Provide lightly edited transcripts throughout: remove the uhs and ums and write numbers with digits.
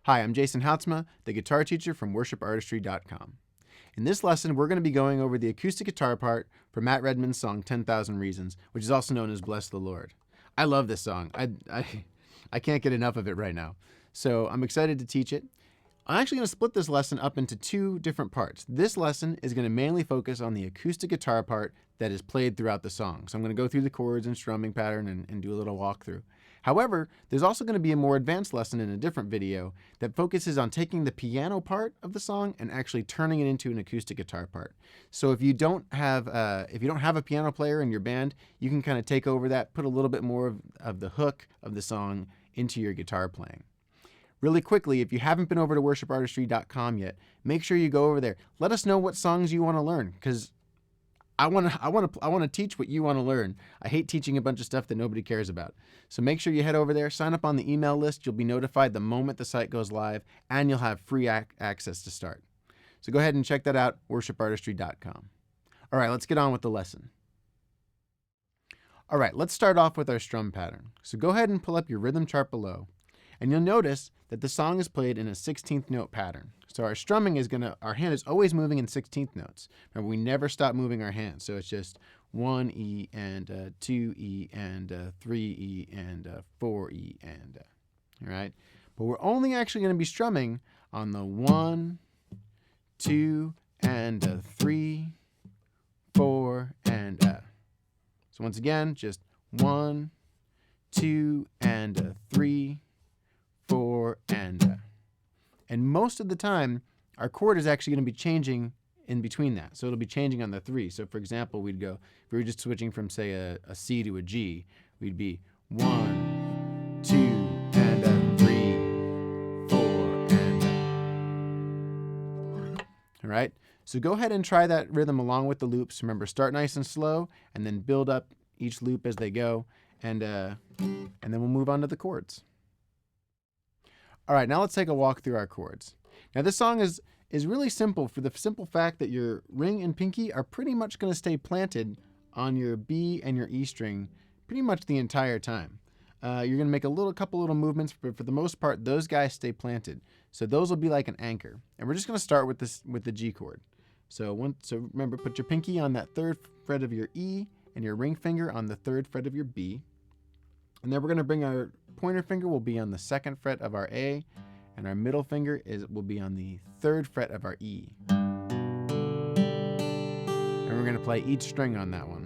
Hi, I'm Jason Houtsma, the guitar teacher from worshipartistry.com. In this lesson, we're going to be going over the acoustic guitar part for Matt Redman's song 10,000 Reasons, which is also known as Bless the Lord. I love this song. I can't get enough of it right now. So I'm excited to teach it. I'm actually going to split this lesson up into two different parts. This lesson is going to mainly focus on the acoustic guitar part that is played throughout the song. So I'm going to go through the chords and strumming pattern and do a little walkthrough. However, there's also going to be a more advanced lesson in a different video that focuses on taking the piano part of the song and actually turning it into an acoustic guitar part. So if you don't have a piano player in your band, you can kind of take over that, put a little bit more of the hook of the song into your guitar playing. Really quickly, if you haven't been over to worshipartistry.com yet, make sure you go over there. Let us know what songs you want to learn, because I want to teach what you want to learn. I hate teaching a bunch of stuff that nobody cares about. So make sure you head over there, sign up on the email list. You'll be notified the moment the site goes live, and you'll have free access to start. So go ahead and check that out, worshipartistry.com. All right, let's get on with the lesson. All right, let's start off with our strum pattern. So go ahead and pull up your rhythm chart below, and you'll notice that the song is played in a 16th note pattern. So our strumming our hand is always moving in 16th notes. Remember, we never stop moving our hands. So it's just 1 E and 2 E and 3 E and 4 E and, all right? But we're only actually going to be strumming on the 1, 2, and 3, 4, and So once again, just 1, 2, and 3, 4, and most of the time, our chord is actually going to be changing in between that. So it'll be changing on the 3. So for example, we'd go, if we were just switching from, say, a C to a G, we'd be 1, 2, and 3, 4, and all right? So go ahead and try that rhythm along with the loops. Remember, start nice and slow, and then build up each loop as they go, and then we'll move on to the chords. All right, now let's take a walk through our chords. Now this song is really simple for the simple fact that your ring and pinky are pretty much going to stay planted on your B and your E string pretty much the entire time. You're going to make a couple little movements, but for the most part, those guys stay planted. So those will be like an anchor. And we're just going to start with the G chord. So remember, put your pinky on that 3rd fret of your E and your ring finger on the 3rd fret of your B. And then we're going to bring our pointer finger will be on the 2nd fret of our A, and our middle finger will be on the 3rd fret of our E. And we're going to play each string on that one.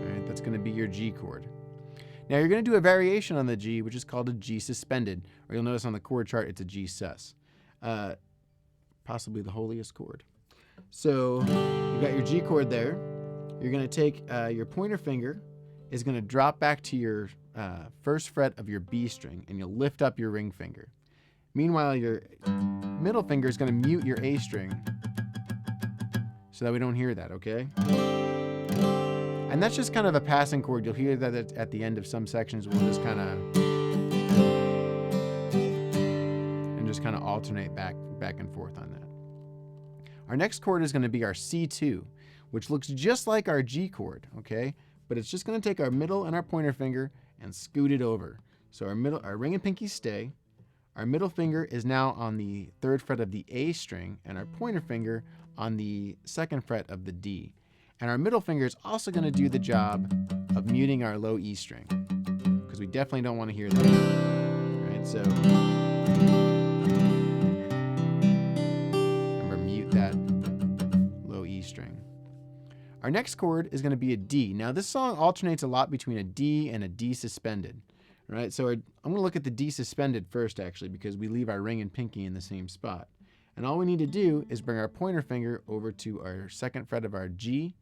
All right, that's going to be your G chord. Now you're going to do a variation on the G, which is called a G suspended, or you'll notice on the chord chart it's a G sus. Possibly the holiest chord. So you've got your G chord there. You're going to take your pointer finger is going to drop back to your 1st fret of your B string, and you'll lift up your ring finger. Meanwhile, your middle finger is going to mute your A string so that we don't hear that, okay? And that's just kind of a passing chord. You'll hear that at the end of some sections. We'll just kind of alternate back and forth on that. Our next chord is going to be our C2, which looks just like our G chord, okay? But it's just going to take our middle and our pointer finger and scoot it over. So our ring and pinky stay. Our middle finger is now on the 3rd fret of the A string, and our pointer finger on the 2nd fret of the D. And our middle finger is also going to do the job of muting our low E string, because we definitely don't want to hear that. All right, so remember, mute that low E string. Our next chord is going to be a D. Now this song alternates a lot between a D and a D suspended. All right, so I'm going to look at the D suspended first, actually, because we leave our ring and pinky in the same spot. And all we need to do is bring our pointer finger over to our 2nd fret of our G,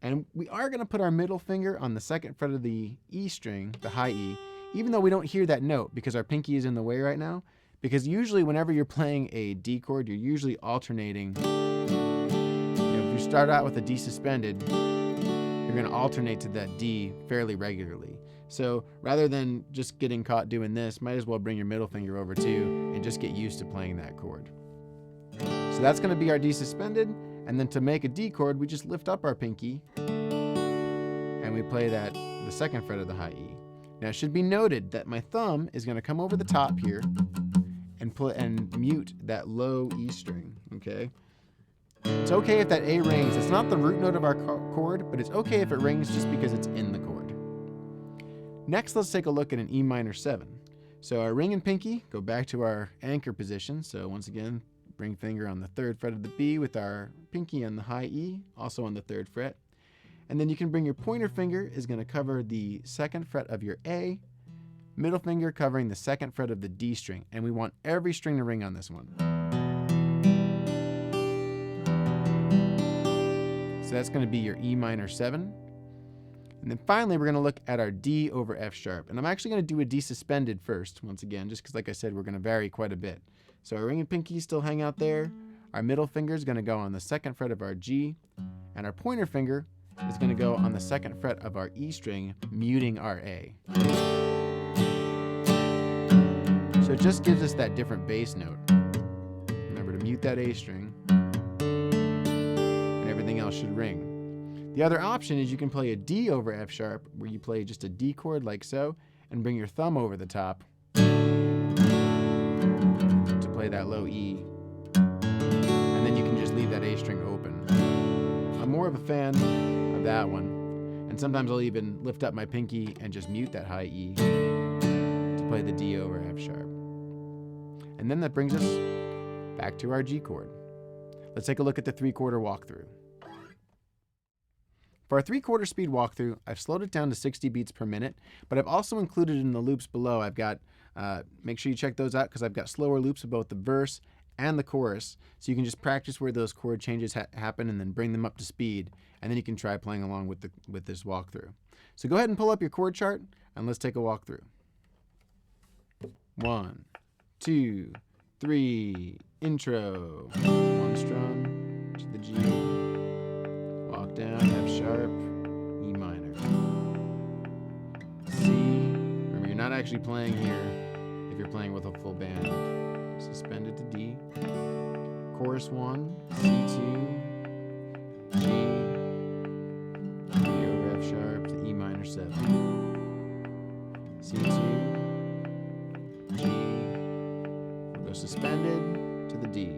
and we are going to put our middle finger on the 2nd fret of the E string, the high E, even though we don't hear that note because our pinky is in the way right now. Because usually whenever you're playing a D chord, you're usually alternating. If you start out with a D suspended, you're going to alternate to that D fairly regularly. So rather than just getting caught doing this, might as well bring your middle finger over too and just get used to playing that chord. So that's going to be our D suspended, and then to make a D chord, we just lift up our pinky and we play the 2nd fret of the high E. Now it should be noted that my thumb is going to come over the top here and mute that low E string, okay? It's okay if that A rings. It's not the root note of our chord, but it's okay if it rings just because it's in the chord. Next, let's take a look at an E minor 7. So our ring and pinky go back to our anchor position. So once again, ring finger on the 3rd fret of the B with our pinky on the high E, also on the 3rd fret. And then you can bring your pointer finger is going to cover the 2nd fret of your A, middle finger covering the 2nd fret of the D string. And we want every string to ring on this one. So that's going to be your E minor 7. And then finally, we're going to look at our D over F sharp. And I'm actually going to do a D suspended first, once again, just because, like I said, we're going to vary quite a bit. So our ring and pinky still hang out there. Our middle finger is going to go on the 2nd fret of our G. And our pointer finger is going to go on the 2nd fret of our E string, muting our A. So it just gives us that different bass note. Remember to mute that A string. And everything else should ring. The other option is you can play a D over F sharp, where you play just a D chord like so, and bring your thumb over the top to play that low E. And then you can just leave that A string open. I'm more of a fan of that one. And sometimes I'll even lift up my pinky and just mute that high E to play the D over F sharp. And then that brings us back to our G chord. Let's take a look at the 3/4 walkthrough. For our 3/4 speed walkthrough, I've slowed it down to 60 beats per minute, but I've also included in the loops below, I've got, make sure you check those out because I've got slower loops of both the verse and the chorus, so you can just practice where those chord changes happen and then bring them up to speed, and then you can try playing along with this walkthrough. So go ahead and pull up your chord chart, and let's take a walkthrough. 1, 2, 3, intro. 1 strum to the G. Walk down, F sharp, E minor. C. Remember, you're not actually playing here if you're playing with a full band. Suspended to D. Chorus 1, C2, G, D over F sharp to E minor 7. C2, G. We'll go suspended to the D.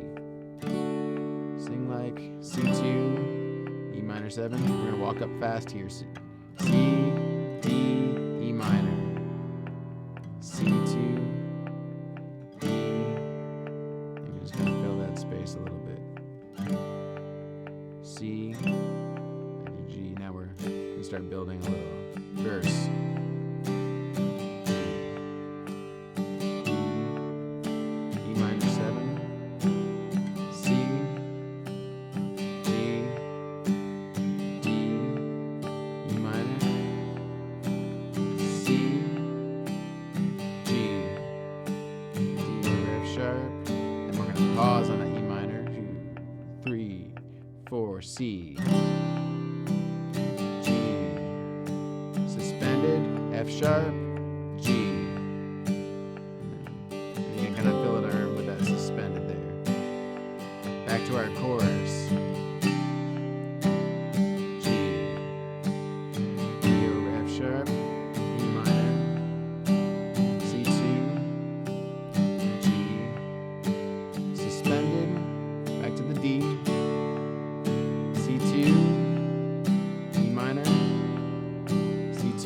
Sing like C2, E minor 7. We're going to walk up fast here. C, D, E minor. C2, D. And you're just going to fill that space a little bit. C, back to G. Now we're going to start building a little verse. Pause on the E minor. 2, 3, 4, C, G, suspended, F sharp, G. And you can kind of fill it out with that suspended there. Back to our chorus. G, D over F sharp, E minor, C2, G. Suspended, back to the D, C2, E minor, C2,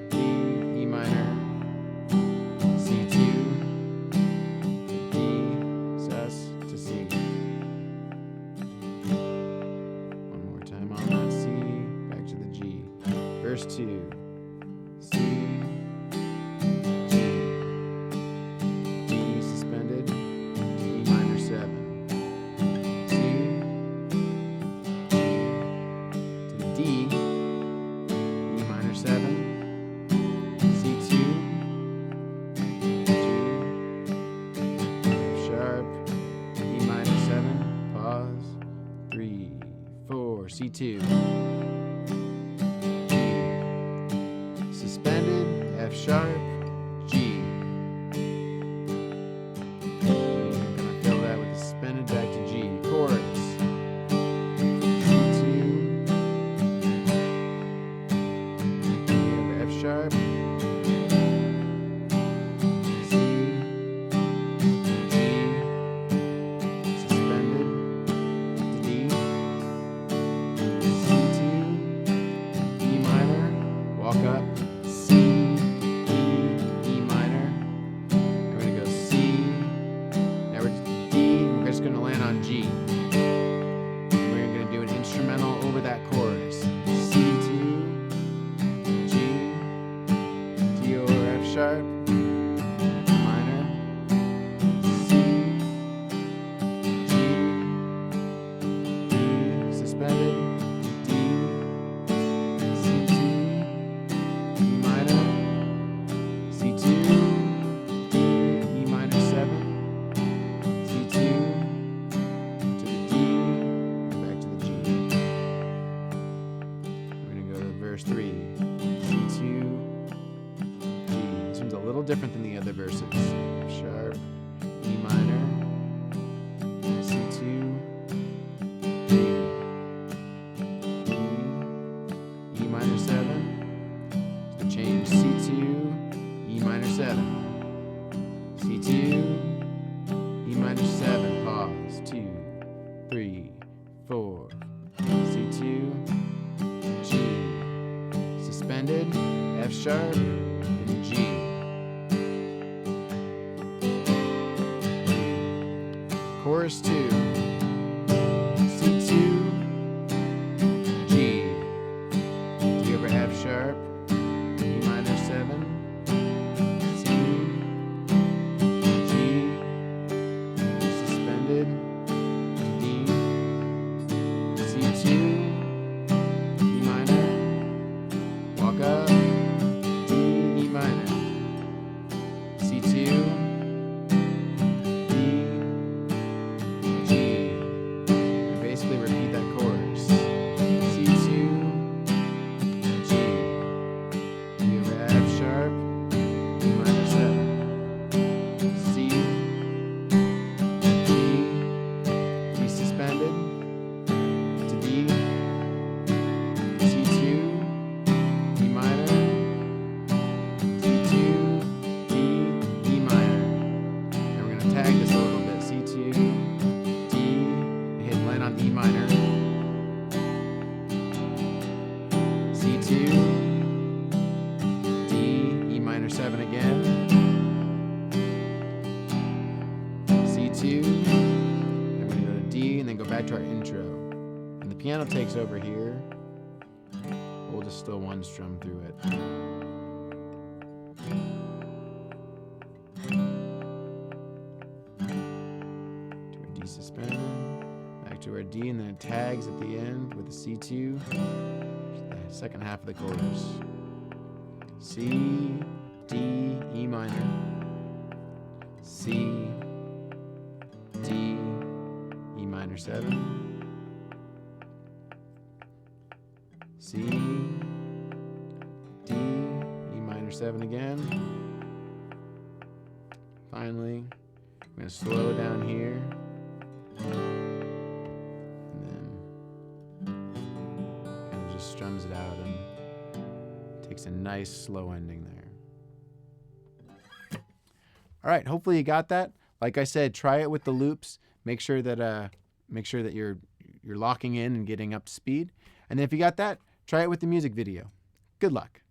D, E minor, C2, to D, sus, to C. One more time on that C, back to the G. Verse 2, C, G, D suspended, D, E minor 7, C2, G, F sharp, E minor 7, pause, 3, 4, C2, G, suspended, F sharp, G. You're gonna fill that with the suspended back to G. Chords. C2, F sharp, G, sharp, minor, C, G, E suspended, D, C2, E minor, C2, E minor 7, C2, to the D, back to the G. We're going to go to verse 3, C2, D. This one's a little different than the other verses. F sharp, E minor, C2, D, E minor 7. So change C2, E minor 7, C2, E minor 7, pause, 2, 3, 4, C2, G, suspended, F sharp, and G. Chorus 2, C2, G, D over F sharp, E minor 7, C, G, suspended, D, C2, E minor, walk up, D, E minor, C2, D, G. And basically repeat that chorus. C2, G, D over F sharp, E minor 7, C, D, E suspended, to D, C2, E minor, C2, D, E minor. And we're going to tag this a little bit. C2, D, hit land on E minor, C2, D, E minor 7 again, C2, and we're going to go to D and then go back to our intro. And the piano takes over here. We'll just still one strum through it. To our D suspended, back to our D, and then it tags at the end with a C2, the second half of the chorus. C, D, E minor, C, D, E minor 7, C, D, E minor 7 again. Finally, I'm going to slow down here. And then kind of just strums it out and takes a nice slow ending there. All right, hopefully you got that. Like I said, try it with the loops. Make sure that you're locking in and getting up to speed. And then if you got that, try it with the music video. Good luck.